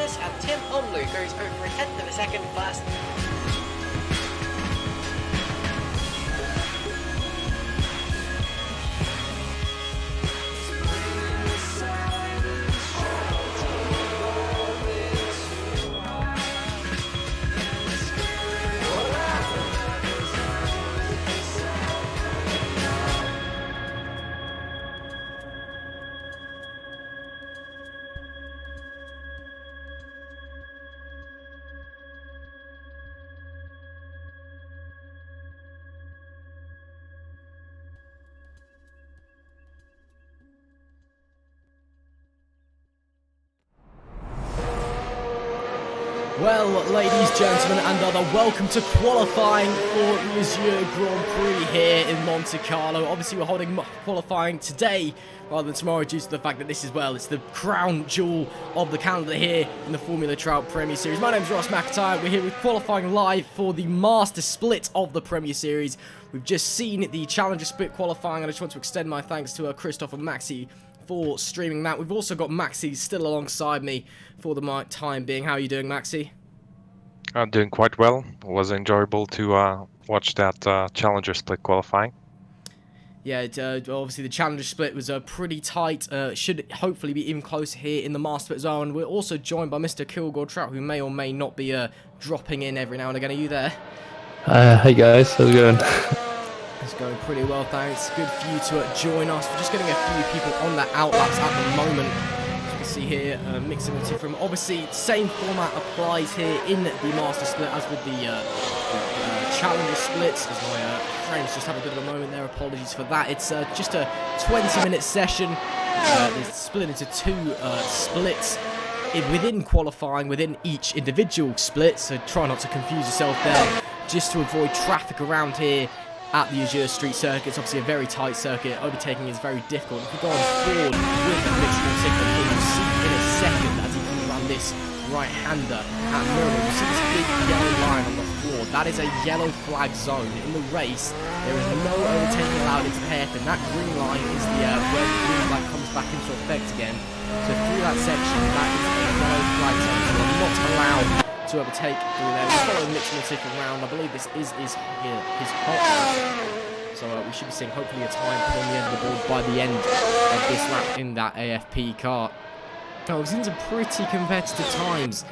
fastness, and Tim Onlu goes over a tenth of a second fast. Well, ladies, gentlemen, and other, welcome to qualifying for the Azure Grand Prix here in Monte Carlo. Obviously, we're holding qualifying today rather than tomorrow due to the fact that this is, well, it's the crown jewel of the calendar here in the Formula Trout Premier Series. My name's Ross McIntyre. We're here with qualifying live for the Master Split of the Premier Series. We've just seen the Challenger Split qualifying, and I just want to extend my thanks to Christoph and Maxi for streaming that. We've also got Maxi still alongside me for the time being. How are you doing, Maxi? I'm doing quite well. It was enjoyable to watch that Challenger Split qualifying. Yeah, obviously the Challenger Split was pretty tight. Should hopefully be even closer here in the Master Split zone. We're also joined by Mr. Kilgore Trout, who may or may not be dropping in every now and again. Are you there? Hey guys, how's it going? It's going pretty well, thanks. Good for you to join us. We're just getting a few people on the outlaps at the moment. As you can see here, mixing the two from. Obviously, same format applies here in the Master Split as with the Challenger Splits. As my friends just have a bit of a moment there, apologies for that. It's just a 20-minute session. It's split into two splits within qualifying, within each individual split. So try not to confuse yourself there, just to avoid traffic around here at the Azure Street Circuit. It's obviously a very tight circuit. Overtaking is very difficult. If we go on forward with the mixture signal here, you'll see in a second as he can run this right-hander at Monaco. You see this big yellow line on the floor. That is a yellow flag zone. In the race, there is no overtaking allowed into the hairpin. That green line is the where the green flag comes back into effect again. So through that section, that is a yellow flag zone. So we're not allowed to overtake through there. We're following Mitchell tick around. I believe this is his hot. So we should be seeing hopefully a time put on the end of the board by the end of this lap in that AFP car. Now, we've seen some pretty competitive times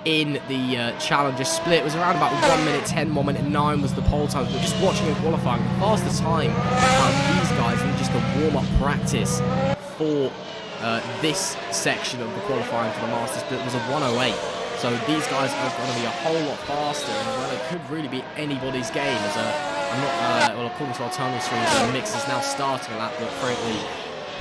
in the Challenger Split. It was around about 1 minute 10, 1 minute 9 was the pole time. But just watching it qualifying, the fastest time out of these guys in just a warm-up practice for this section of the qualifying for the Master Split was a 1:08. So these guys are going to be a whole lot faster, and well, it could really be anybody's game. As I'm not, well, according to our timing screens, the mix is now starting a lap, but frankly,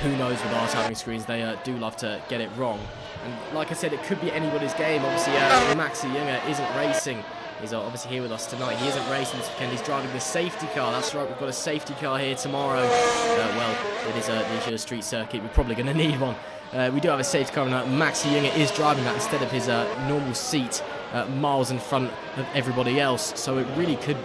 who knows with our timing screens? They do love to get it wrong. And like I said, it could be anybody's game. Obviously, Maxi Younger isn't racing. He's obviously here with us tonight. He isn't racing this weekend. He's driving the safety car. That's right, we've got a safety car here tomorrow. Well, it is the Azure Street Circuit. We're probably going to need one. We do have a safety car, and Maxi Younger is driving that instead of his normal seat miles in front of everybody else. So it really could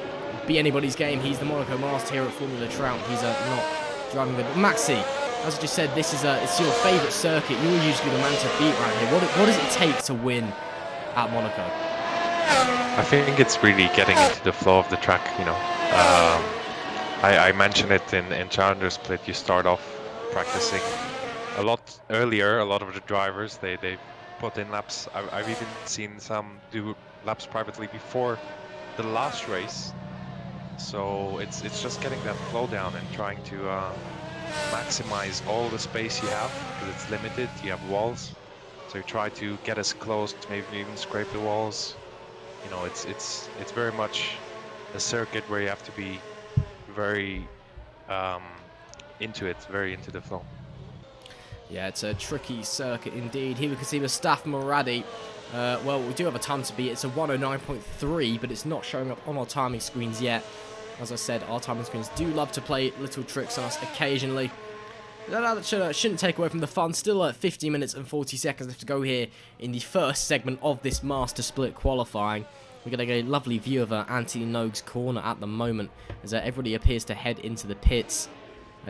be anybody's game. He's the Monaco master here at Formula Trout. He's not driving the... Maxi, as I just said, this is it's your favourite circuit. You're usually the man to beat right here. What does it take to win at Monaco? I think it's really getting into the flow of the track, you know. I mentioned it in Challenger Split. You start off practicing a lot earlier. A lot of the drivers, they put in laps. I've even seen some do laps privately before the last race. So it's just getting that flow down and trying to maximize all the space you have, because it's limited. You have walls, so you try to get as close, maybe even scrape the walls. You know, it's very much a circuit where you have to be very into it, very into the flow. Yeah, it's a tricky circuit indeed. Here we can see Mustafa Moradi. Well, we do have a time to beat. It's a 109.3, but it's not showing up on our timing screens yet. As I said, our timing screens do love to play little tricks on us occasionally. That shouldn't take away from the fun. Still at 50 minutes and 40 seconds left to go here in the first segment of this Master Split qualifying. We're getting a lovely view of Anthony Nogue's corner at the moment, as everybody appears to head into the pits.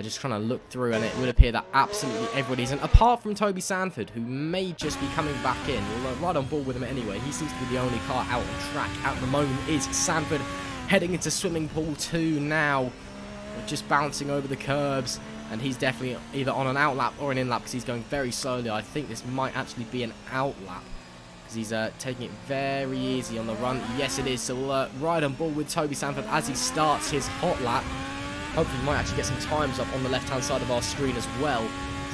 Just trying to look through, and it would appear that absolutely everybody's in, apart from Toby Sanford, who may just be coming back in. We'll right on board with him anyway. He seems to be the only car out on track at the moment. Is Sanford heading into swimming pool 2 now, just bouncing over the curbs, and he's definitely either on an out lap or an in lap because he's going very slowly. I think this might actually be an out lap because he's taking it very easy on the run. Yes, it is. So we'll ride on board with Toby Sanford as he starts his hot lap. Hopefully we might actually get some times up on the left-hand side of our screen as well.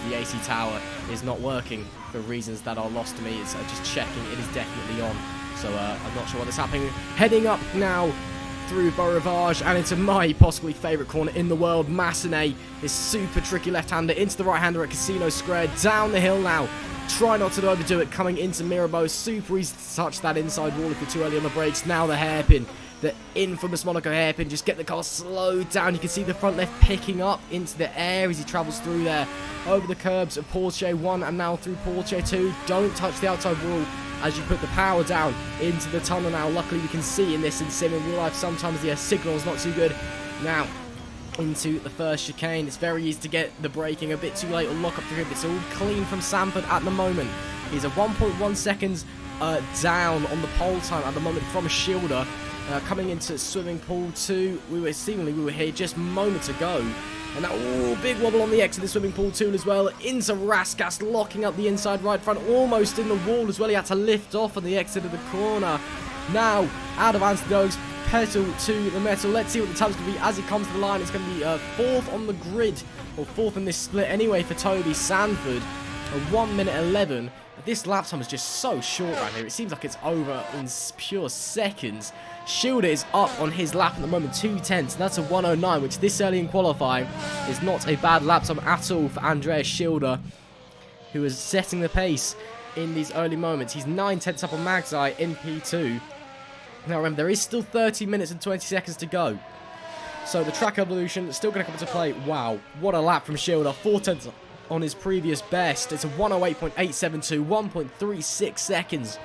The AC tower is not working for reasons that are lost to me. It's just checking. It is definitely on. So I'm not sure what is happening. Heading up now through Beaurivage and into my possibly favourite corner in the world. Massenet, this super tricky left-hander into the right-hander at Casino Square. Down the hill now. Try not to overdo it. Coming into Mirabeau. Super easy to touch that inside wall if you're too early on the brakes. Now the hairpin. The infamous Monaco hairpin. Just get the car slowed down. You can see the front left picking up into the air as he travels through there. Over the curbs of Porsche 1 and now through Porsche 2. Don't touch the outside wall as you put the power down into the tunnel now. Luckily we can see in this in sim in real life sometimes the signal is not too good. Now into the first chicane. It's very easy to get the braking a bit too late or lock up the grip. It's all clean from Sanford at the moment. He's a 1.1 seconds down on the pole time at the moment from Schilder. Coming into swimming pool 2, we were here just moments ago, and now big wobble on the exit of swimming pool 2 as well. Into Raskas, locking up the inside right front, almost in the wall as well. He had to lift off on the exit of the corner. Now out of Antidote's pedal to the metal. Let's see what the time's going to be as he comes to the line. It's going to be 4th on the grid, or 4th in this split anyway for Toby Sanford. 1 minute 11. This lap time is just so short right here. It seems like it's over in pure seconds. Schilder is up on his lap at the moment, 2:10, so that's a 1:09, which this early in qualifying is not a bad lap time at all for Andreas Schilder, who is setting the pace in these early moments. He's 9/10 up on Magzai in P2. Now remember, there is still 30 minutes and 20 seconds to go. So the track evolution is still going to come into play. Wow, what a lap from Schilder, 4/10 on his previous best. It's a 1:08.872, 1.36 seconds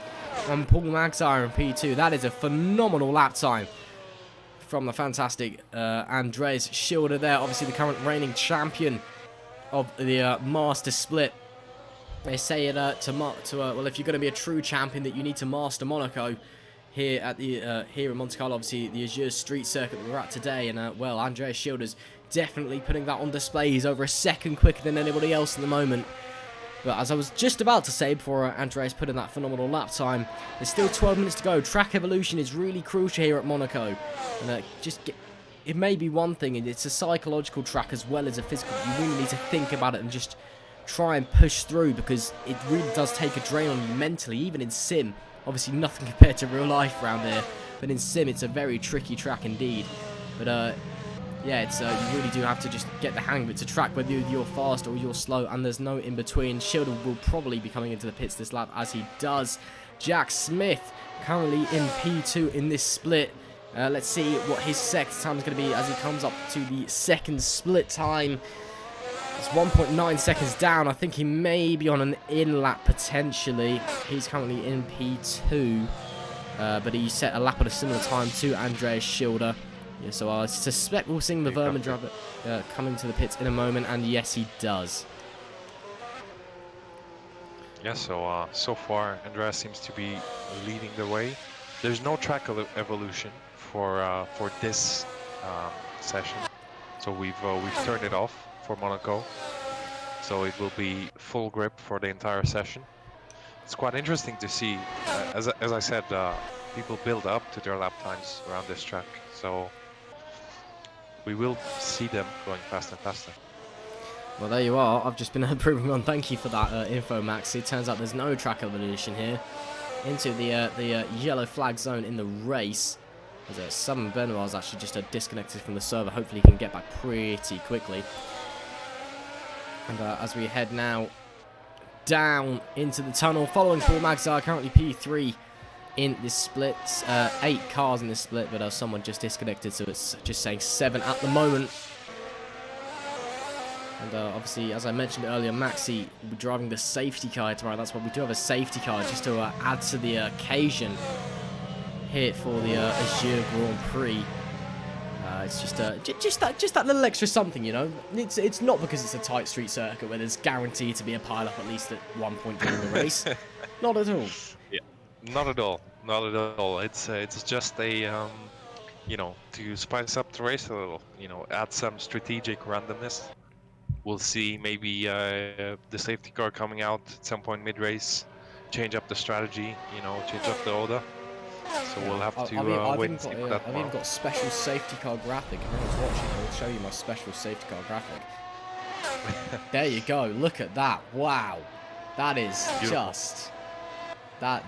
on Paul Magzai in P2. That is a phenomenal lap time from the fantastic Andreas Schilder there. Obviously the current reigning champion of the Master Split. They say it well, if you're going to be a true champion, that you need to master Monaco. Here at the here in Monte Carlo, obviously the Azure Street Circuit that we're at today, and well, Andreas Schilder's definitely putting that on display. He's over a second quicker than anybody else in the moment. But as I was just about to say before Andreas put in that phenomenal lap time, there's still 12 minutes to go. Track evolution is really crucial here at Monaco, and it may be one thing, and it's a psychological track as well as a physical. You really need to think about it and just try and push through, because it really does take a drain on you mentally, even in sim. Obviously nothing compared to real life around there, but in sim it's a very tricky track indeed. But yeah, it's you really do have to just get the hang of it. It's a track whether you're fast or you're slow, and there's no in between. Schilder will probably be coming into the pits this lap, as he does. Jack Smith currently in P2 in this split. Let's see what his second time is going to be as he comes up to the second split time. It's 1.9 seconds down. I think he may be on an in lap potentially. He's currently in P2, but he set a lap at a similar time to Andreas Schilder. Yeah, so I suspect we'll see the Vermin driver coming to the pits in a moment, and yes, he does. Yeah, so so far Andreas seems to be leading the way. There's no track evolution for this session, so we've turned it off for Monaco, so it will be full grip for the entire session. It's quite interesting to see, as I said, people build up to their lap times around this track, so we will see them going faster and faster. Well, there you are. I've just been proving on. Thank you for that info, Max. It turns out there's no track evolution here into the yellow flag zone in the race. Sam Benoit's actually just disconnected from the server. Hopefully he can get back pretty quickly. And as we head now down into the tunnel, following Paul Magzai, currently P3 in this split. 8 cars in this split, but someone just disconnected, so it's just saying 7 at the moment. And obviously, as I mentioned earlier, Maxi will be driving the safety car tomorrow. That's why we do have a safety car, just to add to the occasion here for the Azure Grand Prix. It's just that little extra something, you know. It's not because it's a tight street circuit where there's guaranteed to be a pile up at least at one point during the race. Not at all. Yeah, not at all. Not at all. It's just a you know, to spice up the race a little. You know, add some strategic randomness. We'll see maybe the safety car coming out at some point mid-race, change up the strategy. You know, change up the order. So we'll have to wait and see for that. I've even got special safety car graphic. If anyone's watching, I'll show you my special safety car graphic. There you go. Look at that. Wow, that is beautiful. Just my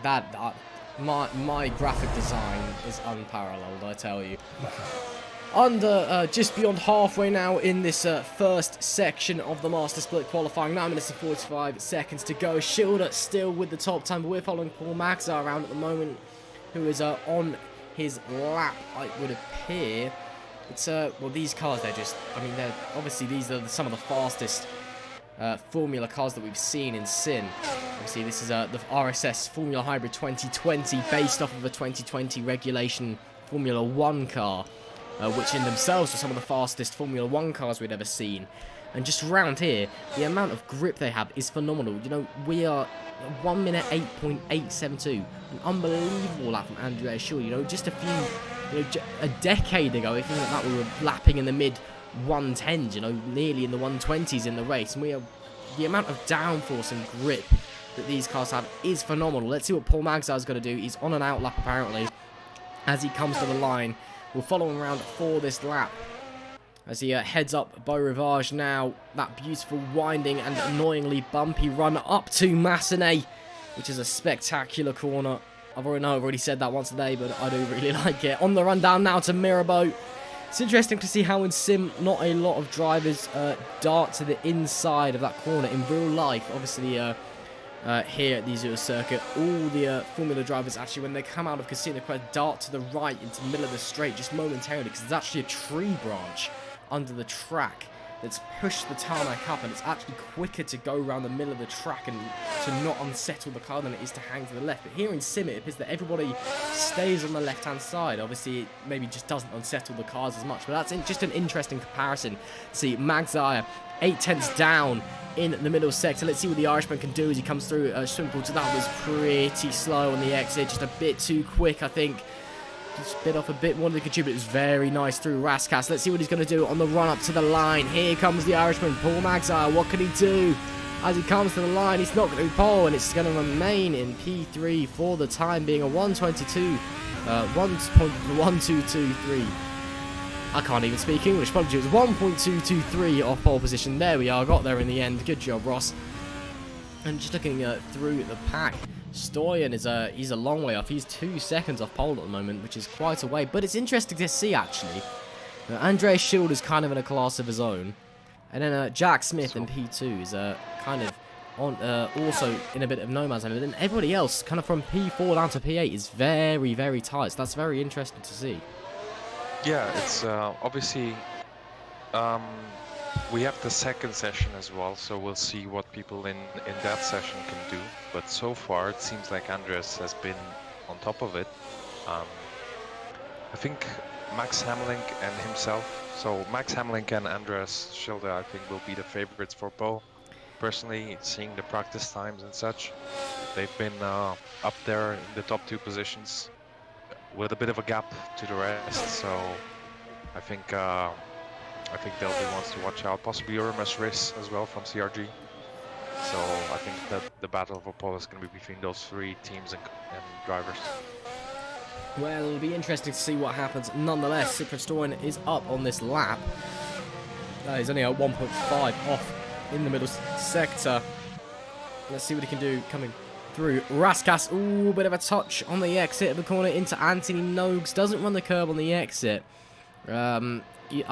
graphic design is unparalleled, I tell you. Just beyond halfway now in this first section of the Master Split qualifying. 9 minutes and 45 seconds to go. Schilder still with the top time, but we're following Paul Magzar around at the moment, who is on his lap, it would appear. It's well, these cars, they're just, I mean, they're obviously, these are some of the fastest Formula cars that we've seen in Sin. Obviously, this is the RSS Formula Hybrid 2020, based off of a 2020 regulation Formula 1 car, which in themselves are some of the fastest Formula 1 cars we'd ever seen. And just around here, the amount of grip they have is phenomenal. You know, we are 1 minute 8.872, an unbelievable lap from Andrea Schilder. You know, just a few, you know, a decade ago, if you think that we were lapping in the mid 110s, you know, nearly in the 120s in the race, and the amount of downforce and grip that these cars have is phenomenal. Let's see what Paul Magzar is going to do. He's on an outlap apparently as he comes to the line. We'll follow him around for this lap as he heads up Beau Rivage now. That beautiful winding and annoyingly bumpy run up to Massenet, which is a spectacular corner. I've already said that once today, but I do really like it. On the run down now to Mirabeau. It's interesting to see how in Sim not a lot of drivers dart to the inside of that corner. In real life, obviously here at the Azure circuit, all the Formula drivers actually, when they come out of Casino Quest, dart to the right into the middle of the straight just momentarily, because there's actually a tree branch under the track that's pushed the tarmac up, and it's actually quicker to go around the middle of the track and to not unsettle the car than it is to hang to the left. But here in Sim, it appears that everybody stays on the left-hand side. Obviously, it maybe just doesn't unsettle the cars as much, but that's just an interesting comparison. See, Magzar 8/10 down in the middle sector. Let's see what the Irishman can do as he comes through Swimpool. So that was pretty slow on the exit, just a bit too quick, I think. Just bit off a bit more than the contributors. Very nice through Raskas. Let's see what he's going to do on the run up to the line. Here comes the Irishman, Paul Magzar. What can he do? As he comes to the line, he's not going to pole, and it's going to remain in P3 for the time being. A 1.1223. I can't even speak English. Apologies. 1.223 off pole position. There we are. Got there in the end. Good job, Ross. And just looking through the pack, Stoyan is he's a long way off. He's 2 seconds off pole at the moment, which is quite a way. But it's interesting to see, actually. Andrea Schilder is kind of in a class of his own. And then Jack Smith in P2 is kind of on also in a bit of no man's land. And then everybody else, kind of from P4 down to P8, is very, very tight. So that's very interesting to see. Yeah, it's obviously we have the second session as well, so we'll see what people in that session can do. But so far, it seems like Andres has been on top of it. I think Max Hamlink and himself. So Max Hamlink and Andres Schilder, I think, will be the favorites for Bo. Personally, seeing the practice times and such, they've been up there in the top 2 positions with a bit of a gap to the rest. So I think they'll be ones to watch out. Possibly Urmas Riss as well from CRG. So I think that the battle for pole is going to be between those 3 teams and drivers. Well, it'll be interesting to see what happens. Nonetheless, Stoyan is up on this lap. He's only at 1.5 off in the middle sector. Let's see what he can do coming through. Raskas, ooh, bit of a touch on the exit of the corner into Anthony Nogues. Doesn't run the curb on the exit. I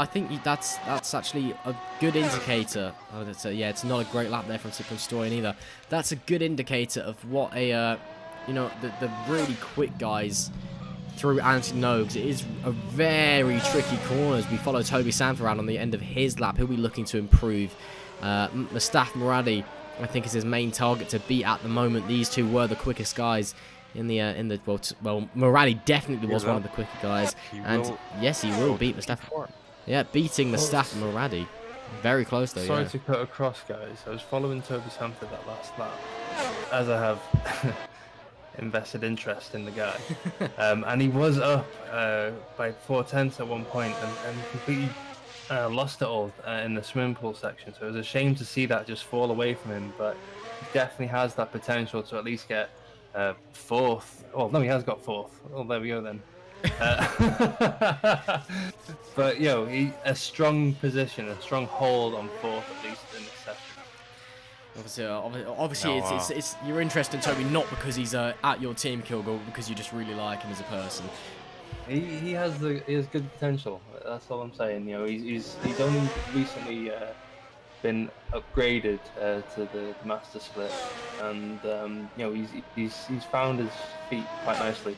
think that's actually a good indicator. Oh, yeah, it's not a great lap there from Stoyan either. That's a good indicator of what a you know, the really quick guys through Anthony Nogues. It is a very tricky corner as we follow Toby Sanford around on the end of his lap. He'll be looking to improve. Mustafa Muradi, I think, is his main target to beat at the moment. These two were the quickest guys in the well, Moradi definitely was one of the quicker guys, He and will yes, he will beat Mustafa. Yeah, beating Mustafa Moradi. Very close though. Sorry Yeah. to cut across, guys. I was following Toby Sanford that last lap, as I have invested interest in the guy. And he was up by 4/10 at one point and completely lost it all in the swimming pool section. So it was a shame to see that just fall away from him, but he definitely has that potential to at least get fourth. Oh, no, he has got fourth. Oh, there we go then. But a strong position, a strong hold on fourth at least in this session. Obviously, it's you're interested in Toby not because he's at your team, Kilgore, but because you just really like him as a person. He has good potential. That's all I'm saying. He's only recently been upgraded to the master split, and he's found his feet quite nicely.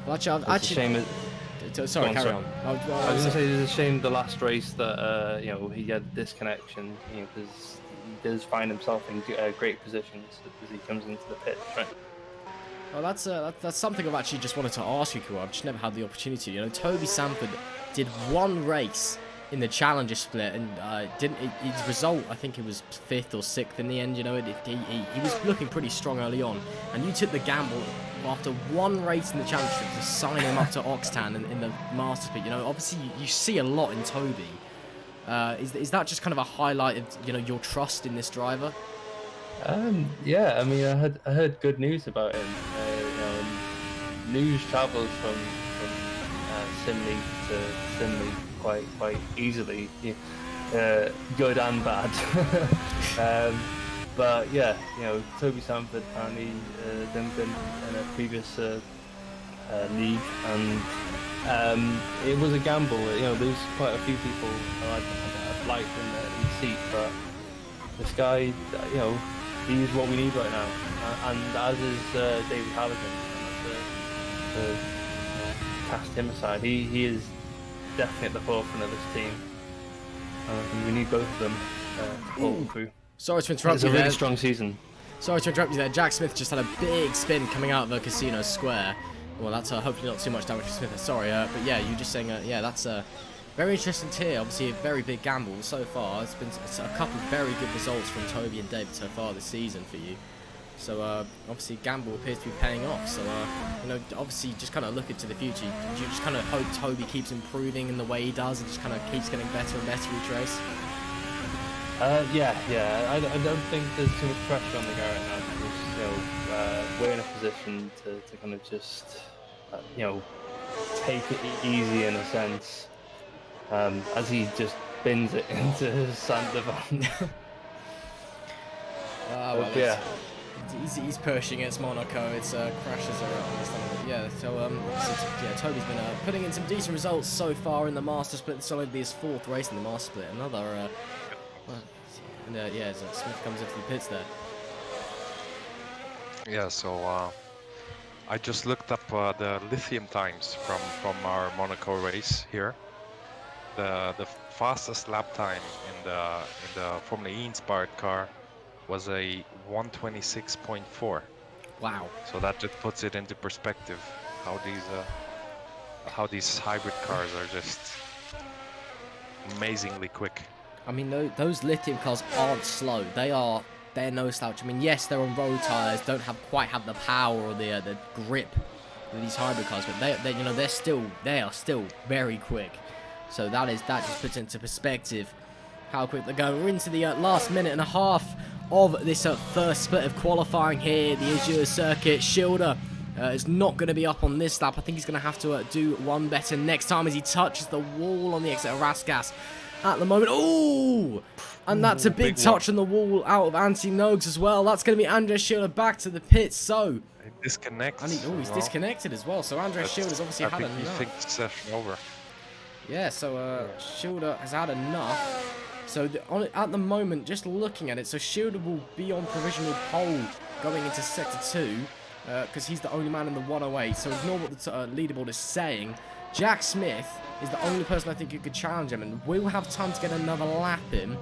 Well, actually, It's a shame. Sorry, carry on. I was going to say it's a shame the last race that he had disconnection, because he does find himself in great positions as he comes into the pit. Right? Well, that's something I've actually just wanted to ask you, Kua. I've just never had the opportunity. Toby Sanford did one race in the Challenger split, and his result, I think it was 5th or 6th in the end. He was looking pretty strong early on, and you took the gamble after one race in the Challenger split to sign him up to Oxtan in the Masters split. Obviously you see a lot in Toby. Is that just kind of a highlight of your trust in this driver? Yeah, I mean, I heard good news about him. News travels from Simley to Simley quite easily, good and bad. But yeah, Toby Sanford apparently been in a previous league, and it was a gamble. There's quite a few people I'd liked in the seat, but this guy, he's what we need right now, and as is David Halligan. To cast him aside, he is definitely at the forefront of this team, and we need both of them to pull through. Sorry to interrupt It's you a really there. strong season. Sorry to interrupt you there. Jack Smith just had a big spin coming out of the casino square. Well, that's hopefully not too much damage to Smith. Sorry, but yeah, you just saying, yeah, that's very interesting to hear. Obviously, a very big gamble so far. It's been a couple of very good results from Toby and David so far this season for you. So obviously, gamble appears to be paying off. So obviously, just kind of look into the future. Do you just kind of hope Toby keeps improving in the way he does, and just kind of keeps getting better and better each race? Yeah. I don't think there's too much pressure on the guy right now, because we're in a position to kind of just take it easy in a sense, as he just bins it into Saint Devon. Well, yeah. He's pushing. It's Monaco. It's crashes are yeah. So Toby's been putting in some decent results so far in the Master Split. This will only be his 4th race in the Master Split. Another. So Smith comes into the pits there. Yeah, so I just looked up the lithium times from our Monaco race here. The fastest lap time in the Formula E inspired car was a 1:26.4. Wow. So that just puts it into perspective how these hybrid cars are just amazingly quick. I mean, those lithium cars aren't slow. They're no slouch. I mean, yes, they're on road tires, don't quite have the power or the grip of these hybrid cars, but they are still very quick. So that just puts into perspective how quick they're going. We're into the last minute and a half of this first split of qualifying here, the Azure circuit. Schilder is not going to be up on this lap. I think he's going to have to do one better next time as he touches the wall on the exit of Raskas. At the moment, ooh, and that's a big touch on the wall out of Anthony Nogues as well. That's going to be Andres Schilder back to the pits. So He disconnects. and he's disconnected as well. So Andres Schilder's obviously had enough. I think the session over. Yeah, so Schilder has had enough. So at the moment, just looking at it, so Schilder will be on provisional pole going into Sector 2 because he's the only man in the 108. So ignore what the leaderboard is saying. Jack Smith is the only person I think who could challenge him, and we'll have time to get another lap in.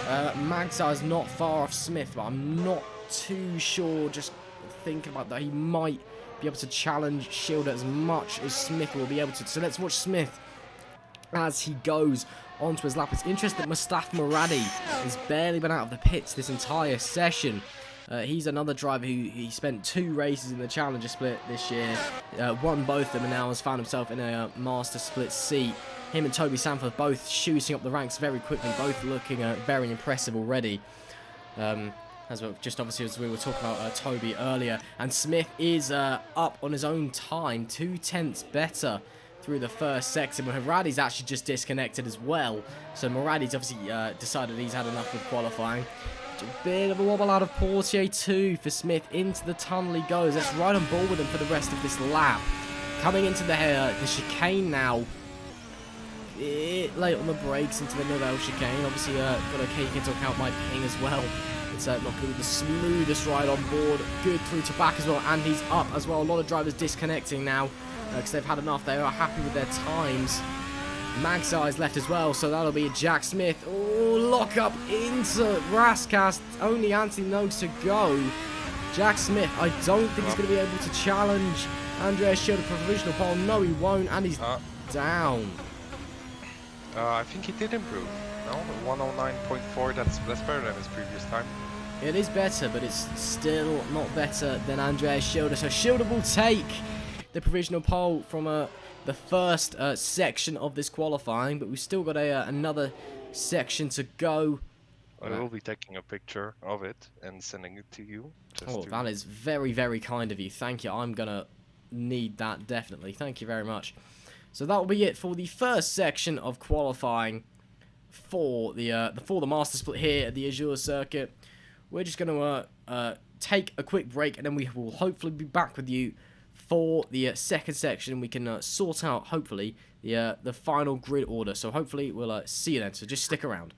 Magsar is not far off Smith, but I'm not too sure just thinking about that. He might be able to challenge Schilder as much as Smith will be able to. So let's watch Smith as he goes onto his lap. It's interesting that Mustafa Moradi has barely been out of the pits this entire session. He's another driver who he spent 2 races in the Challenger Split this year, won both of them, and now has found himself in a Master Split seat. Him and Toby Sanford both shooting up the ranks very quickly, both looking very impressive already. As well, just obviously as we were talking about Toby earlier, and Smith is up on his own time, 2/10 better through the first section, but Moradi's actually just disconnected as well. So Moradi's obviously decided he's had enough with qualifying. A bit of a wobble out of Portier too for Smith. Into the tunnel he goes. Let's ride on board with him for the rest of this lap. Coming into the chicane now. Bit late on the brakes into the Novell chicane. Obviously, got to take into account my ping as well. It's not going to be the smoothest ride on board. Good through to back as well, and he's up as well. A lot of drivers disconnecting now because they've had enough. They are happy with their times. Magsi's left as well, so that'll be Jack Smith. Oh, lock up into Rascast. Only Anthony knows to go. Jack Smith, I don't think he's going to be able to challenge Andreas Schilder for provisional pole. No, he won't, and he's down. I think he did improve. No, 109.4. That's better than his previous time. It is better, but it's still not better than Andreas Schilder. So Schilder will take the provisional pole from the first section of this qualifying, but we've still got another section to go. I will be taking a picture of it and sending it to you. That is very, very kind of you. Thank you. I'm going to need that, definitely. Thank you very much. So that will be it for the first section of qualifying for the Master Split here at the Azure Circuit. We're just going to take a quick break, and then we will hopefully be back with you for the second section. We can sort out, hopefully, the final grid order. So hopefully we'll see you then. So just stick around.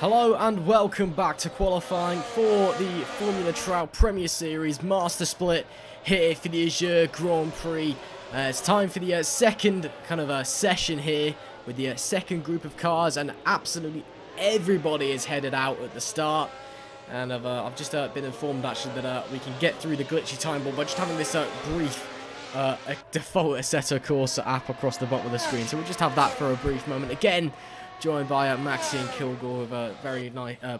Hello and welcome back to qualifying for the Formula Trout Premier Series Master Split here for the Azure Grand Prix. It's time for the second kind of session here with the second group of cars, and absolutely everybody is headed out at the start. And I've just been informed actually that we can get through the glitchy time bomb by just having this brief default Assetto Corsa app across the bottom of the screen. So we'll just have that for a brief moment. Again, joined by Maxi and Kilgore, who have very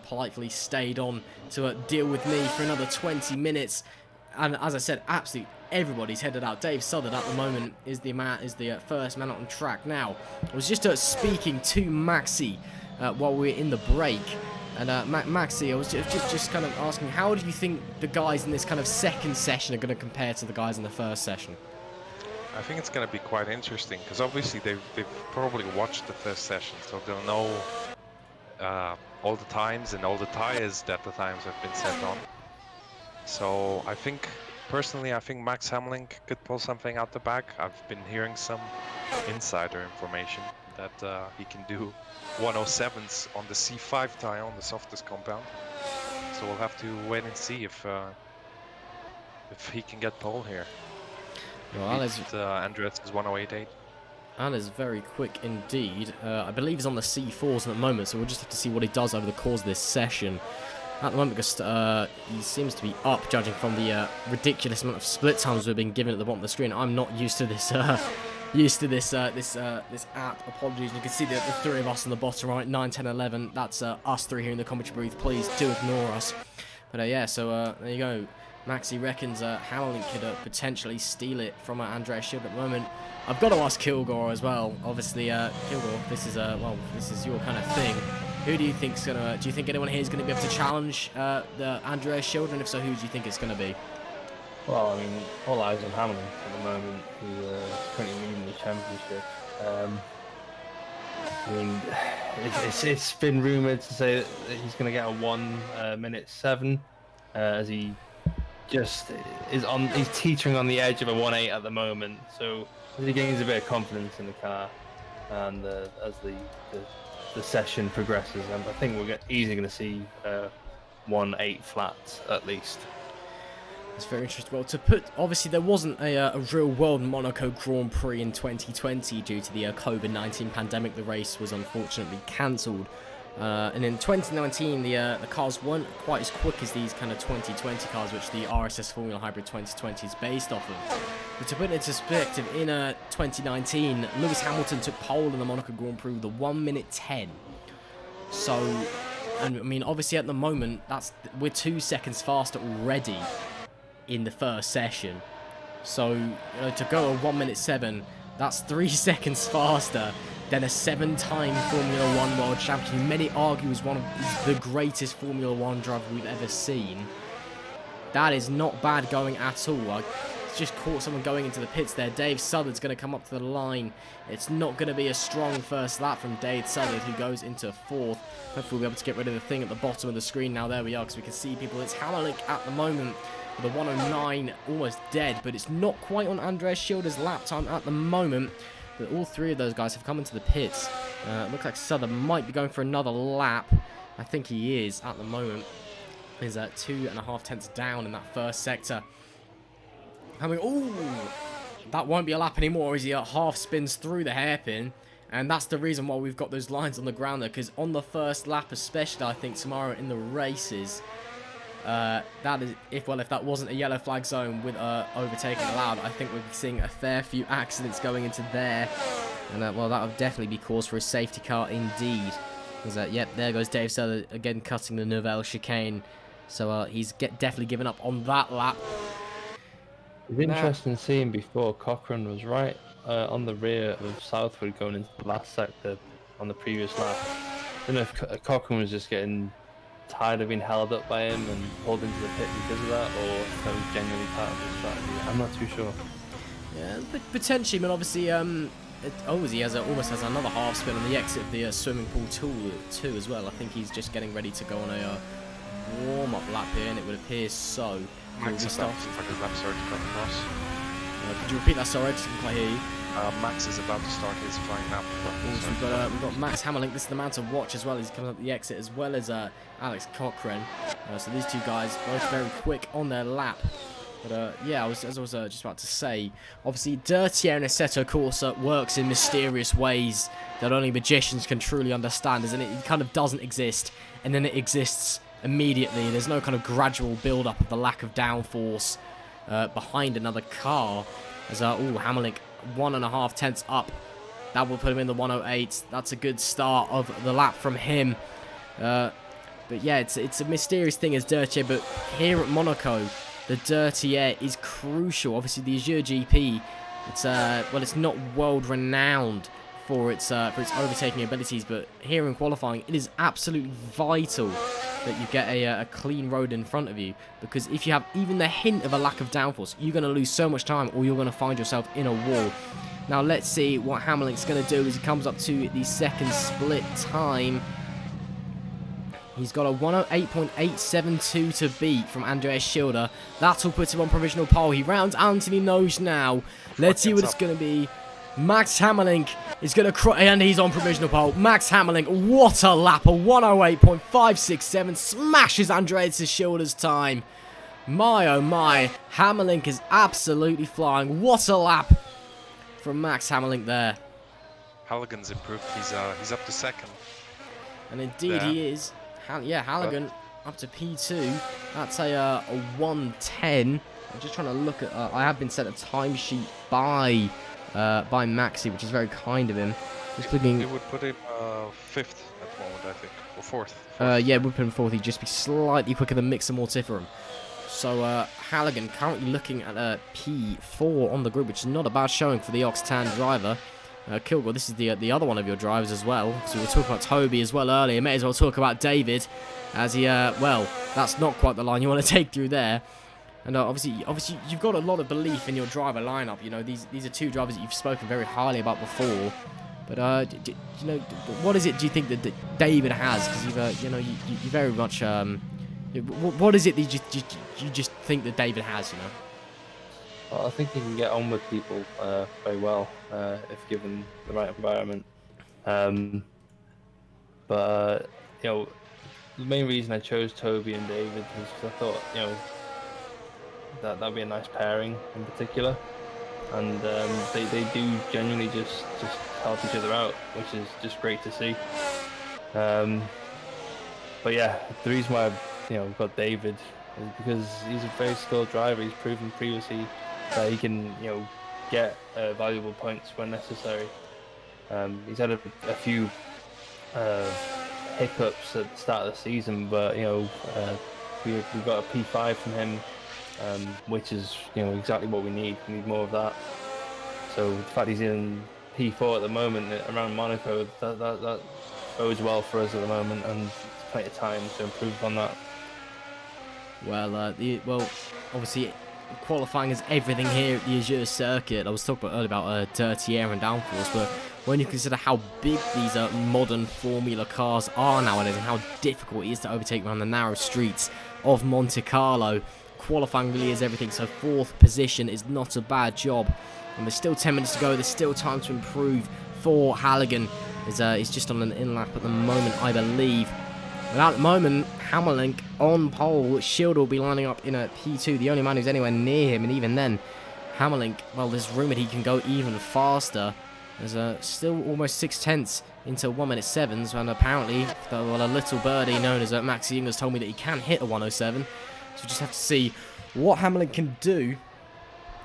politely stayed on to deal with me for another 20 minutes. And as I said, absolutely everybody's headed out. Dave Southard at the moment is the first man out on track. Now, I was just speaking to Maxi while we were in the break. And Maxi, I was just kind of asking, how do you think the guys in this kind of second session are going to compare to the guys in the first session? I think it's going to be quite interesting because obviously they've probably watched the first session, so they'll know all the times and all the tires that the times have been set on. So I think, personally, I think Max Hamlin could pull something out the back. I've been hearing some insider information that he can do 107s on the C5 tire on the softest compound. So we'll have to wait and see if he can get pole here. Well, Andres is 108.8. Al is very quick indeed. I believe he's on the C4s at the moment, so we'll just have to see what he does over the course of this session. At the moment, because he seems to be up, judging from the ridiculous amount of split times we've been given at the bottom of the screen. I'm not used to this. This app. Apologies. You can see the three of us on the bottom right, 9, 10, 11. That's us three here in the commentary booth. Please do ignore us. But yeah, so there you go. Maxi reckons Hamlin could potentially steal it from Andreas Schild at the moment. I've got to ask Kilgore as well. Obviously, Kilgore, this is this is your kind of thing. Who do you think's gonna? Do you think anyone here is going to be able to challenge the Andreas Schild? And if so, who do you think it's going to be? Well, I mean, all eyes on Hamlin at the moment, who is currently leading the championship. I mean, it's been rumoured to say that he's going to get a 1:07 as he just is on. He's teetering on the edge of a 1:8 at the moment. So as he gains a bit of confidence in the car, and as the session progresses, and I think we're easily going to see 1:8 flat at least. That's very interesting. Well, to put, obviously there wasn't a real world Monaco Grand Prix in 2020 due to the COVID-19 pandemic. The race was unfortunately cancelled. And in 2019, the cars weren't quite as quick as these kind of 2020 cars, which the RSS Formula Hybrid 2020 is based off of. But to put it into perspective, in 2019, Lewis Hamilton took pole in the Monaco Grand Prix with a 1:10. So, and I mean, obviously at the moment, we're 2 seconds faster already in the first session. So, to go a 1:07, that's 3 seconds faster than a 7-time Formula 1 world champion, who many argue is one of the greatest Formula 1 driver we've ever seen. That is not bad going at all. I just caught someone going into the pits there. Dave Southard's going to come up to the line. It's not going to be a strong first lap from Dave Southard, who goes into 4th. Hopefully we'll be able to get rid of the thing at the bottom of the screen now. There we are, because we can see people. It's Hamlin at the moment with a 1:09, almost dead, but it's not quite on Andreas Schilder's lap time at the moment. But all three of those guys have come into the pits. Looks like Southern might be going for another lap. I think he is at the moment. He's at 2.5 tenths down in that first sector. I mean, ooh, that won't be a lap anymore as he half spins through the hairpin. And that's the reason why we've got those lines on the ground there, because on the first lap especially, I think tomorrow in the races, that is, if that wasn't a yellow flag zone with overtaking allowed, I think we'll be seeing a fair few accidents going into there, and well, that would definitely be cause for a safety car indeed. Yep, there goes Dave Southern again, cutting the Nouvelle chicane, so he's definitely given up on that lap. It's interesting seeing before Cochrane was right on the rear of Southwood going into the last sector on the previous lap. I don't know if Cochrane was just getting tired of being held up by him and pulled into the pit because of that, or if that was genuinely part of his strategy. I'm not too sure. Yeah, but potentially, but obviously, he almost has another half spin on the exit of the swimming pool too as well. I think he's just getting ready to go on a warm-up lap here, and it would appear so. Could you repeat that? Sorry, I just didn't quite hear you. Max is about to start his flying lap. Also, we've got Max Hammerlink. This is the man to watch as well. He's coming up the exit, as well as Alex Cochrane. So these two guys both very quick on their lap. But yeah, as I was just about to say, obviously Dirtier and Assetto Corsa works in mysterious ways that only magicians can truly understand, isn't it? It kind of doesn't exist, and then it exists immediately. There's no kind of gradual build-up of the lack of downforce behind another car. As Hammerlink 1.5 tenths up. That will put him in the 108. That's a good start of the lap from him. But yeah, it's a mysterious thing as Dirtier, but here at Monaco, the Dirtier is crucial. Obviously, the Azure GP, it's not world renowned for its overtaking abilities, but here in qualifying, it is absolutely vital that you get a clean road in front of you, because if you have even the hint of a lack of downforce, you're going to lose so much time, or you're going to find yourself in a wall. Now let's see what Hammerlink's going to do as he comes up to the second split time. He's got a 108.872 to beat from Andreas Schilder. That'll put him on provisional pole. He rounds Anthony Noge now. Let's see what it's going to be. Max Hammerlink is going to and he's on provisional pole. Max Hammerlink, what a lap, a 108.567, smashes Andreas Schilder's time. My oh my, Hammerlink is absolutely flying. What a lap from Max Hammerlink there. Halligan's improved. He's up to second. And indeed he is. Yeah, Halligan up to P2. That's a 110. I'm just trying to look at. I have been sent a timesheet by Maxi, which is very kind of him. Just looking. It would put him 5th at the moment, I think, or 4th. Yeah, it would put him 4th. He'd just be slightly quicker than Mixer Mortiferum. So Halligan currently looking at P4 on the group, which is not a bad showing for the Octan driver. Kilgore, this is the other one of your drivers as well. So we were talking about Toby as well earlier. May as well talk about David, as he well, that's not quite the line you want to take through there. And obviously, you've got a lot of belief in your driver lineup. You know, these are two drivers that you've spoken very highly about before. But you know, what is it? Do you think that David has? Because you very much what is it that you just think that David has? You know. Well, I think he can get on with people very well if given the right environment. But you know, the main reason I chose Toby and David was because I thought, you know, that'd be a nice pairing in particular, and they do genuinely just help each other out, which is just great to see. But yeah, the reason why I've got David is because he's a very skilled driver. He's proven previously that he can get valuable points when necessary. He's had a few hiccups at the start of the season, but we got a P5 from him. Which is exactly what we need. We need more of that. So the fact he's in P4 at the moment around Monaco, that bodes well for us at the moment, and there's plenty of time to improve upon that. Well, obviously qualifying is everything here at the Azure circuit. I was talking earlier about dirty air and downforce, but when you consider how big these modern Formula cars are nowadays and how difficult it is to overtake around the narrow streets of Monte Carlo, qualifying really is everything. So 4th position is not a bad job, and there's still 10 minutes to go. There's still time to improve for Halligan. He's just on an in lap at the moment, I believe. But at the moment, Hammerlink on pole. Schilder will be lining up in a P2, the only man who's anywhere near him, and even then, Hammerlink, well, there's rumored he can go even faster. There's still almost 6 tenths into 1:07s, and apparently, a little birdie known as Maxi Ingers told me that he can hit a 1:07. So we just have to see what Hammerlink can do.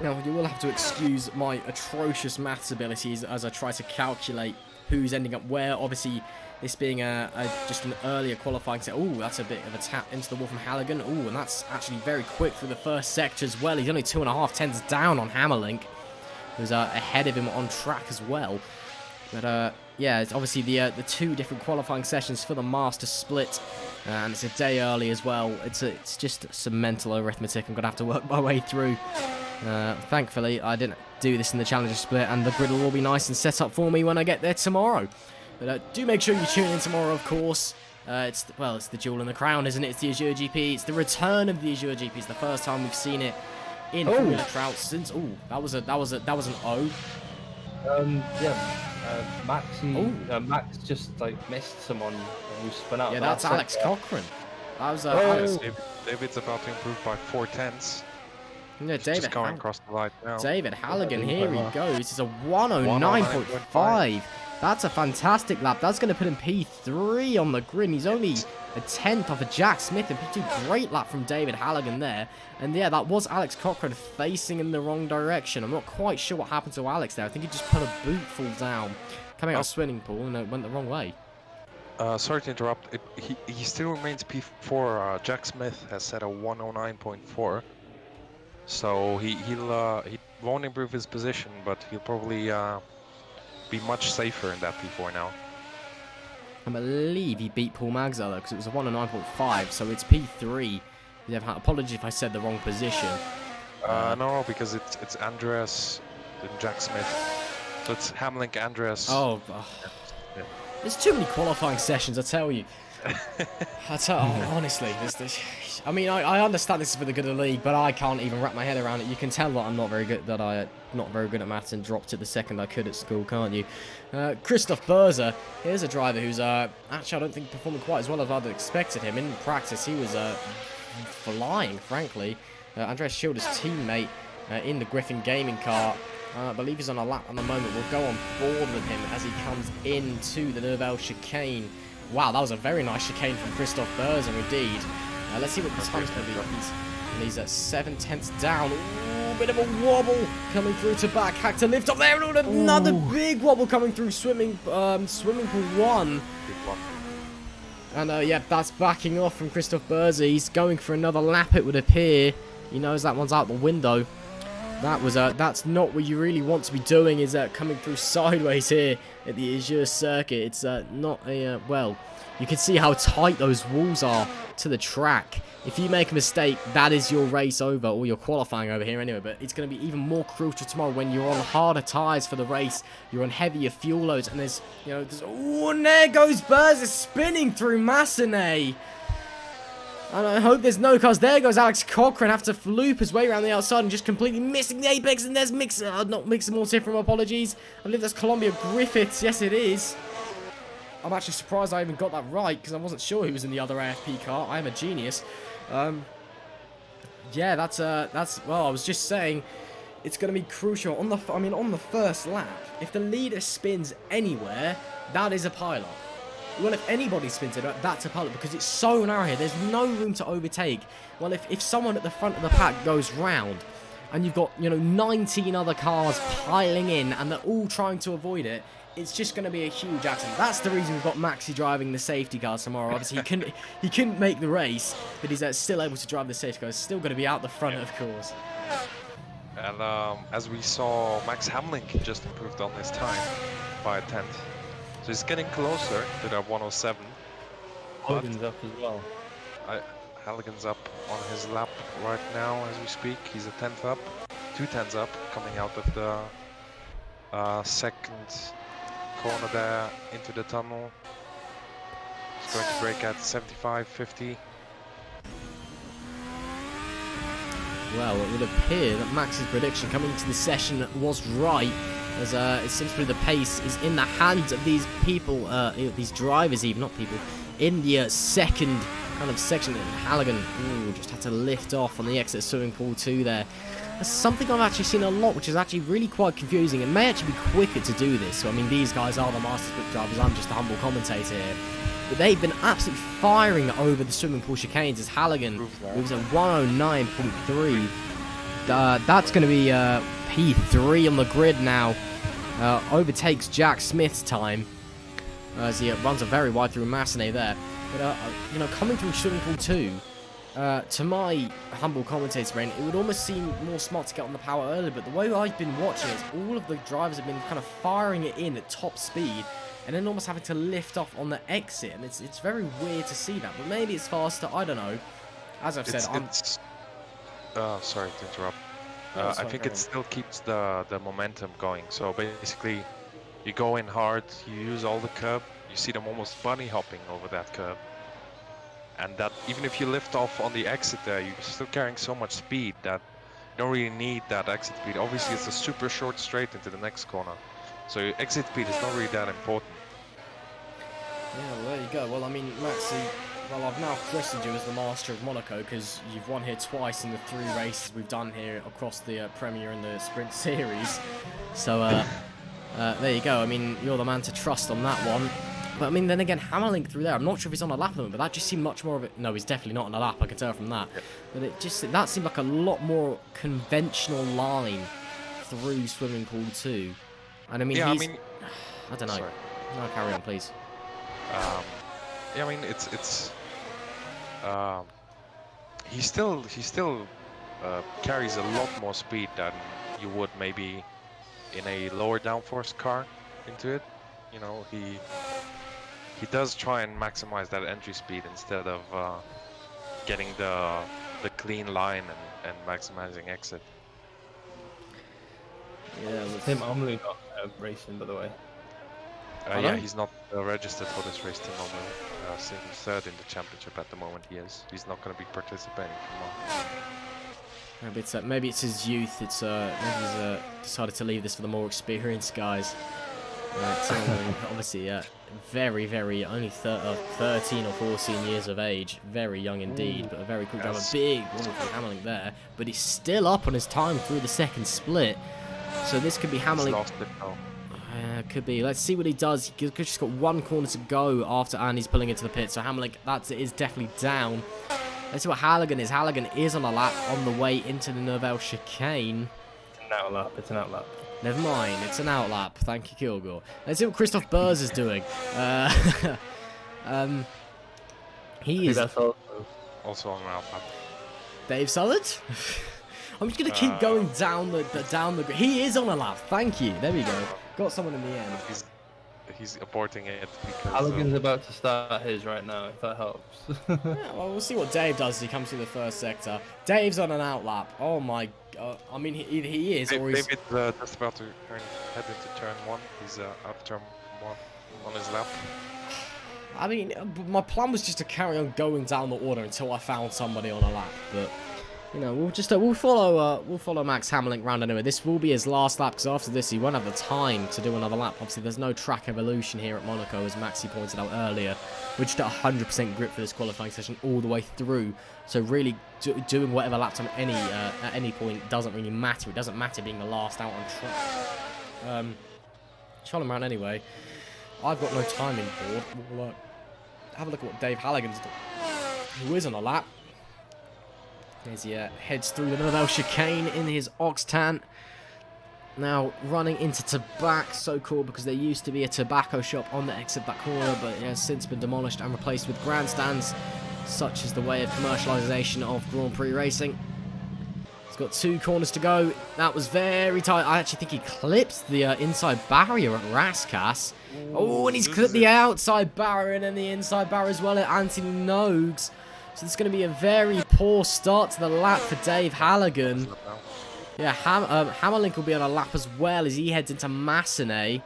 Now, you will have to excuse my atrocious maths abilities as I try to calculate who's ending up where. Obviously, this being just an earlier qualifying set. Oh, that's a bit of a tap into the wall from Halligan. Oh, and that's actually very quick through the first sector as well. He's only 2.5 tenths down on Hammerlink, who's ahead of him on track as well. But yeah, it's obviously the two different qualifying sessions for the Master Split, and it's a day early as well. It's just some mental arithmetic I'm gonna have to work my way through. Thankfully, I didn't do this in the Challenger Split, and the grid will all be nice and set up for me when I get there tomorrow. But do make sure you tune in tomorrow, of course. It's the jewel in the crown, isn't it? It's the Azure GP. It's the return of the Azure GP. It's the first time we've seen it in Formula Trout since. Oh, that was an O. Max just like missed someone who spun out. Yeah, the that's last Alex sector. Cochran. That was Yes, Alex. David's about to improve by 4 tenths. Yeah, He's just going across the line now. David Halligan, doing here quite he well. goes. It's a 109.5. That's a fantastic lap. That's going to put him P3 on the grid. He's only a 10th off of Jack Smith and P2. Great lap from David Halligan there. And yeah, that was Alex Cochran facing in the wrong direction. I'm not quite sure what happened to Alex there. I think he just put a boot fall down coming out of swimming pool and it went the wrong way. Sorry to interrupt. He still remains P4. Jack Smith has set a 109.4. So he won't improve his position, but he'll probably be much safer in that P4 now. I believe he beat Paul Magzala because it was a 109.5, so it's P3. Apologies if I said the wrong position. No, because it's Andreas and Jack Smith. So it's Hamlin, Andreas. Oh, Yeah. there's too many qualifying sessions, I tell you. Honestly, I mean, I understand this is for the good of the league, but I can't even wrap my head around it. You can tell that I'm not very good. That I'm not very good at maths and dropped it the second I could at school, can't you? Christoph Berzer, here's a driver who's actually I don't think performing quite as well as I'd expected him. In practice, he was flying, frankly. Andreas Schilder's teammate in the Griffin Gaming car. I believe he's on a lap at the moment. We'll go on board with him as he comes into the Nivelle chicane. Wow, that was a very nice chicane from Christoph Berzer indeed. Let's see what the time's going to be. He's at 7/10 down. Ooh, bit of a wobble coming through to back. Hack to lift off there. And another big wobble coming through swimming pool 1. Big one. And yeah, that's backing off from Christoph Berzer. He's going for another lap, it would appear. He knows that one's out the window. That's not what you really want to be doing, is coming through sideways here at the Azure circuit. It's not a, well, you can see how tight those walls are to the track. If you make a mistake, that is your race over, or you're qualifying over here anyway, but it's going to be even more crucial tomorrow when you're on harder tyres for the race, you're on heavier fuel loads, and there's, oh, and there goes Berzer spinning through Massenet. And I hope there's no cars. There goes Alex Cochran, have to loop his way around the outside and just completely missing the apex. And there's not Mixer Mortiferum, apologies. I believe that's Columbia Griffiths. Yes, it is. I'm actually surprised I even got that right because I wasn't sure who was in the other AFP car. I am a genius. Yeah, that's well, I was just saying it's going to be crucial on the first lap. If the leader spins anywhere, that is a pile-up. Well, if anybody spins it, that's a pilot because it's so narrow here. There's no room to overtake. Well, if someone at the front of the pack goes round and you've got, 19 other cars piling in and they're all trying to avoid it, it's just going to be a huge accident. That's the reason we've got Maxi driving the safety car tomorrow. Obviously, he couldn't make the race, but he's still able to drive the safety car. He's still going to be out the front, of course. And as we saw, Max Hamlin just improved on his time by a 10th. So he's getting closer to that 107. Hogan's up as well. Halligan's up on his lap right now as we speak. He's a 10th up, 2 tenths up, coming out of the second corner there into the tunnel. He's going to brake at 75-50. Well, it would appear that Max's prediction coming into the session was right, as it seems to be the pace is in the hands of these people, these drivers even, not people, in the second kind of section. Halligan just had to lift off on the exit of swimming pool 2 there. That's something I've actually seen a lot, which is actually really quite confusing. It may actually be quicker to do this. So, I mean, these guys are the Masters Book drivers. I'm just a humble commentator here. But they've been absolutely firing over the swimming pool chicanes as Halligan moves at 109.3. That's going to be P3 on the grid now. Overtakes Jack Smith's time as he runs a very wide through Massenet there. But, coming through swimming pool 2, to my humble commentator brain, it would almost seem more smart to get on the power earlier, but the way I've been watching is all of the drivers have been kind of firing it in at top speed and then almost having to lift off on the exit, and it's very weird to see that, but maybe it's faster, I don't know. As I've said, sorry to interrupt. No, I think it still keeps the momentum going. So basically, you go in hard, you use all the curb, you see them almost bunny hopping over that curb. And that even if you lift off on the exit there, you're still carrying so much speed that you don't really need that exit speed. Obviously, it's a super short straight into the next corner. So exit speed is not really that important. Yeah, well, there you go. Well, I mean, Maxi, well, I've now christened you as the master of Monaco because you've won here twice in the 3 races we've done here across the Premier and the Sprint Series. So, there you go. I mean, you're the man to trust on that one. But, I mean, then again, Hammerlink through there, I'm not sure if he's on a lap at the moment, but that just seemed much more of it. No, he's definitely not on a lap, I can tell from that. Yep. But that seemed like a lot more conventional line through swimming pool 2. And, I mean, Yeah, he's... I don't know. Sorry. No, carry on, please. Yeah, I mean it's he still carries a lot more speed than you would maybe in a lower downforce car into it. You know, he does try and maximize that entry speed instead of getting the clean line and maximizing exit. Yeah, Tim Omley not racing, by the way. Yeah, he's not registered for this race. Tim Omley seems third in the championship at the moment. He's not going to be participating anymore. Maybe it's his youth. Maybe he's decided to leave this for the more experienced guys. Obviously, very only 13 or 14 years of age, very young indeed, but a very quick driver. Big wonderful Hammerlink there, but he's still up on his time through the second split. So this could be Hammerlink. Lost it now. Could be. Let's see what he does. He's just got 1 corner to go after Andy's pulling into the pit. So Hammerlink, that is definitely down. Let's see what Halligan is. Halligan is on a lap on the way into the Nerval chicane. It's an outlap. It's an outlap. Never mind. It's an outlap. Thank you, Kilgore. Let's see what Christoph Burrs is doing. He is That's Also on an outlap. Dave Sullard. I'm just gonna keep going down the. He is on a lap. Thank you. There we go. Got someone in the end. He's aborting it because Halligan's about to start his right now, if that helps. Yeah, well, we'll see what Dave does as he comes through the first sector. Dave's on an outlap. Oh my god. I mean, either he is or he's... David just about to head into turn 1. He's out of turn 1 on his lap. I mean, my plan was just to carry on going down the order until I found somebody on a lap, but... You know, we'll follow Max Hammerlink round anyway. This will be his last lap because after this he won't have the time to do another lap. Obviously, there's no track evolution here at Monaco, as Maxi pointed out earlier. We're just at 100% grip for this qualifying session all the way through. So really, doing whatever lap time at any point doesn't really matter. It doesn't matter being the last out on track. Follow him around anyway. I've got no timing board. We'll have a look at what Dave Halligan's doing. Who is on a lap? As he heads through the Nerval chicane in his Octan. Now running into Tobacco, so cool because there used to be a tobacco shop on the exit of that corner, but it has since been demolished and replaced with grandstands. Such is the way of commercialisation of Grand Prix racing. He's got 2 corners to go. That was very tight. I actually think he clipped the inside barrier at Raskas. Oh, and he's clipped the outside barrier and then the inside barrier as well at Anthony Nogues. So it's going to be a very poor start to the lap for Dave Halligan. Yeah, Hammerlink will be on a lap as well as he heads into Massenet.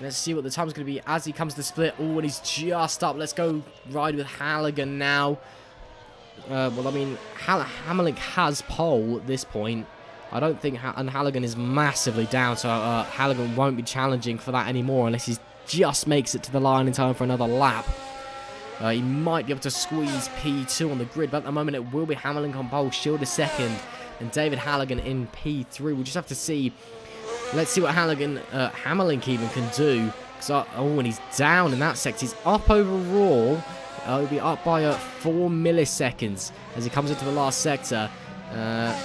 Let's see what the time's going to be as he comes to the split. Oh, and he's just up. Let's go ride with Halligan now. Well, I mean, Hammerlink has pole at this point. I don't think and Halligan is massively down, so Halligan won't be challenging for that anymore unless he just makes it to the line in time for another lap. He might be able to squeeze P2 on the grid, but at the moment it will be Hammerlink on pole, Shield is second, and David Halligan in P3. We'll just have to see. Let's see what Hammerlink even can do. And he's down in that sector. He's up overall. He'll be up by 4 milliseconds as he comes into the last sector.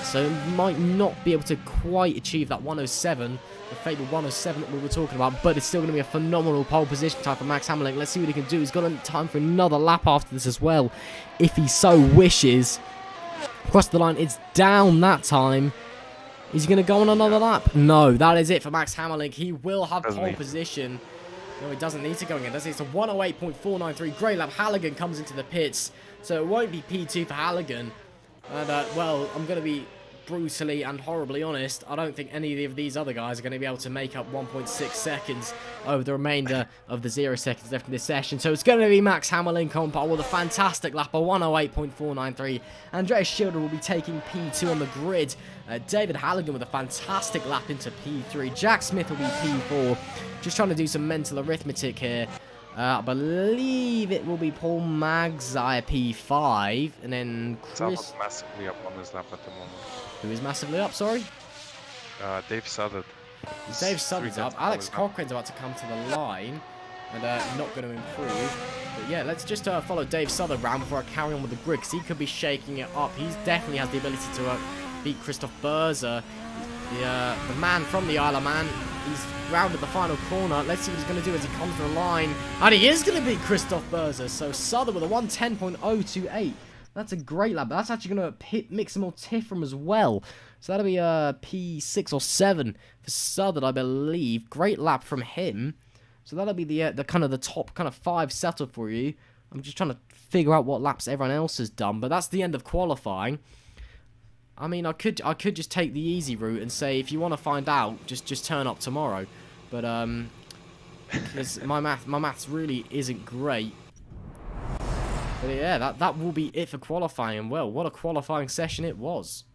So might not be able to quite achieve that 107. The fabled 107 that we were talking about, but it's still going to be a phenomenal pole position time for Max Hammerlink. Let's see what he can do. He's got time for another lap after this as well, if he so wishes. Across the line, it's down that time. Is he going to go on another lap? No, that is it for Max Hammerlink. He will have pole position. No, he doesn't need to go again, does he? It's a 108.493. Great lap. Halligan comes into the pits, so it won't be P2 for Halligan. And, well, I'm going to be brutally and horribly honest, I don't think any of these other guys are going to be able to make up 1.6 seconds over the remainder of the 0 seconds left in this session. So it's going to be Max Hammerling Compile with a fantastic lap of 108.493. Andreas Schilder will be taking P2 on the grid. David Halligan with a fantastic lap into P3. Jack Smith will be P4. Just trying to do some mental arithmetic here. I believe it will be Paul Magzai P5, and then Chris... Southard massively up on this lap at the moment. Who is massively up, sorry? Dave Southard. Dave Southard's up. Alex Cochrane's about to come to the line, and not going to improve. But yeah, let's just follow Dave Southard round before I carry on with the grid, because he could be shaking it up. He definitely has the ability to beat Christoph Berzer, the man from the Isle of Man. He's rounded the final corner. Let's see what he's going to do as he comes to the line. And he is going to beat Christoph Berzer. So Southern with a 110.028. That's a great lap. But that's actually going to mix some more Tifram as well. So that'll be P6 or 7 for Southern, I believe. Great lap from him. So that'll be the kind of the top kind of 5 settled for you. I'm just trying to figure out what laps everyone else has done. But that's the end of qualifying. I mean, I could just take the easy route and say, if you want to find out, just turn up tomorrow. But because my maths really isn't great. But yeah, that will be it for qualifying. And well, what a qualifying session it was.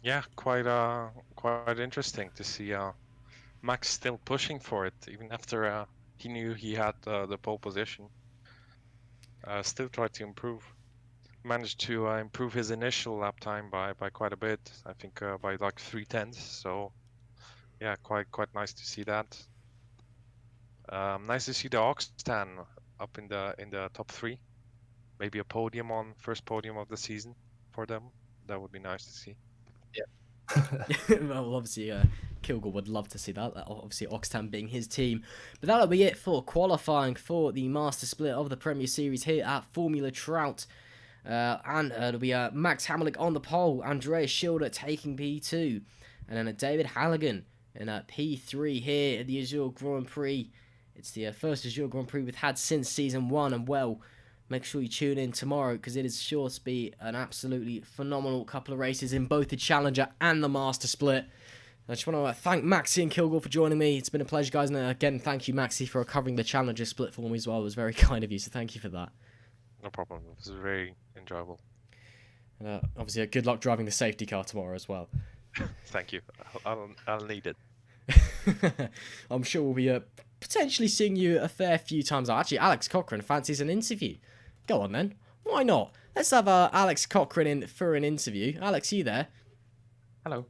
Yeah, quite interesting to see Max still pushing for it, even after he knew he had the pole position. Still tried to improve. Managed to improve his initial lap time by quite a bit. I think by like 3/10. So yeah, quite nice to see that. Nice to see the Oxtan up in the top 3. Maybe a podium first podium of the season for them. That would be nice to see. Yeah. Well, obviously, Kilgore would love to see that. Obviously, Oxtan being his team. But that'll be it for qualifying for the Master Split of the Premier Series here at Formula Trout. And it'll be Max Hammerling on the pole, Andreas Schilder taking P2, and then David Halligan in P3 here at the Azure Grand Prix. It's the first Azure Grand Prix we've had since Season 1, and well, make sure you tune in tomorrow, because it is sure to be an absolutely phenomenal couple of races in both the Challenger and the Master Split. I just want to thank Maxi and Kilgore for joining me. It's been a pleasure, guys, and again, thank you, Maxi, for covering the Challenger Split for me as well. It was very kind of you, so thank you for that. No problem. It was very enjoyable. Obviously, good luck driving the safety car tomorrow as well. Thank you. I'll need it. I'm sure we'll be potentially seeing you a fair few times. Actually, Alex Cochrane fancies an interview. Go on then. Why not? Let's have Alex Cochrane in for an interview. Alex, you there? Hello.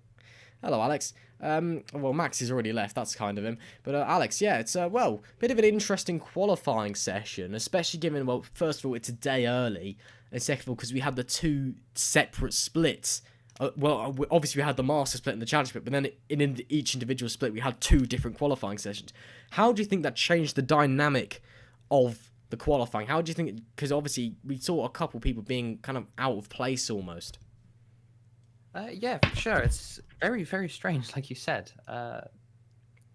Hello, Alex. Well, Max has already left. That's kind of him. But Alex, yeah, it's well, bit of an interesting qualifying session, especially given, well, first of all, it's a day early, and second of all, because we had the 2 separate splits. Well, obviously we had the Master Split and the Challenge Split, but then in each individual split we had 2 different qualifying sessions. How do you think that changed the dynamic of the qualifying? How do you think? Because obviously we saw a couple people being kind of out of place almost. Yeah, for sure. It's very, very strange, like you said.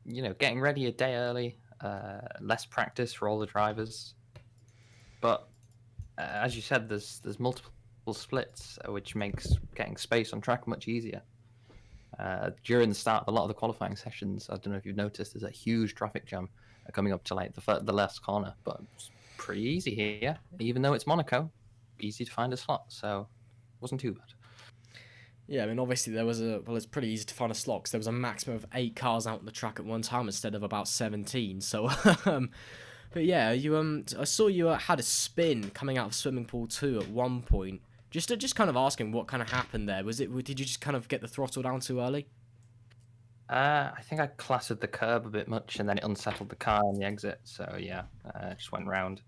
Getting ready a day early, less practice for all the drivers. But as you said, there's multiple splits, which makes getting space on track much easier. During the start of a lot of the qualifying sessions, I don't know if you've noticed, there's a huge traffic jam coming up to like the last corner. But it's pretty easy here, even though it's Monaco. Easy to find a slot, so it wasn't too bad. Yeah, I mean, obviously there was it's pretty easy to find a slot because there was a maximum of 8 cars out on the track at one time instead of about 17. So, but yeah, I saw you had a spin coming out of swimming pool 2 at one point. Just kind of asking what kind of happened there. Did you just kind of get the throttle down too early? I think I clattered the curb a bit much, and then it unsettled the car on the exit. So yeah, just went round.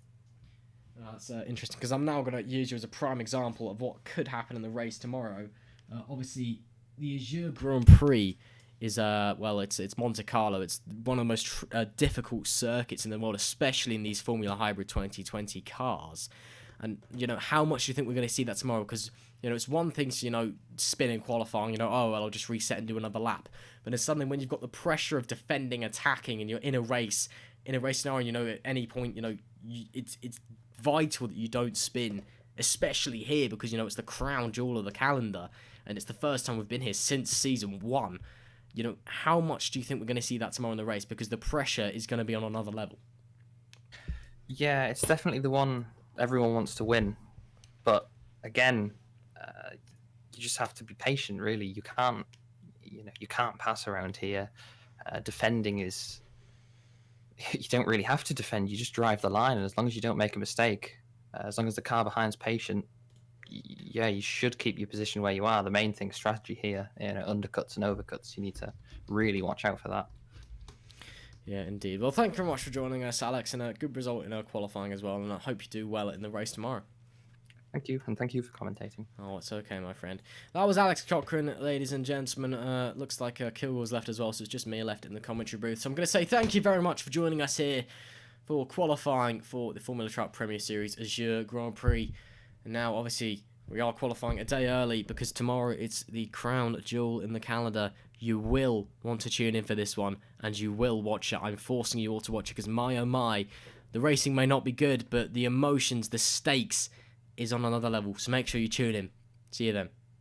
That's interesting, because I'm now going to use you as a prime example of what could happen in the race tomorrow. Obviously, the Azure Grand Prix is it's Monte Carlo. It's one of the most difficult circuits in the world, especially in these Formula Hybrid 2020 cars. And how much do you think we're going to see that tomorrow? Because it's one thing to spin in qualifying. I'll just reset and do another lap. But then suddenly, when you've got the pressure of defending, attacking, and you're in a race scenario, at any point, it's vital that you don't spin especially here because, you know, it's the crown jewel of the calendar, and it's the first time we've been here since season 1. You know, how much do you think we're going to see that tomorrow in the race? Because the pressure is going to be on another level. Yeah, it's definitely the one everyone wants to win. But again, you just have to be patient, really. You can't pass around here. Defending is... You don't really have to defend. You just drive the line, and as long as you don't make a mistake, as long as the car behind's patient, yeah, you should keep your position where you are. The main thing, strategy here, undercuts and overcuts. You need to really watch out for that. Yeah, indeed. Well, thank you very much for joining us, Alex, and a good result in our qualifying as well, and I hope you do well in the race tomorrow. Thank you, and thank you for commentating. Oh, it's okay, my friend. That was Alex Cochrane, ladies and gentlemen. Looks like Kilgore's left as well, so it's just me left in the commentary booth. So I'm going to say thank you very much for joining us here for qualifying for the Formula Trout Premier Series Azure Grand Prix. And now, obviously, we are qualifying a day early because tomorrow it's the crown jewel in the calendar. You will want to tune in for this one, and you will watch it. I'm forcing you all to watch it because, my oh my, the racing may not be good, but the emotions, the stakes is on another level. So make sure you tune in. See you then.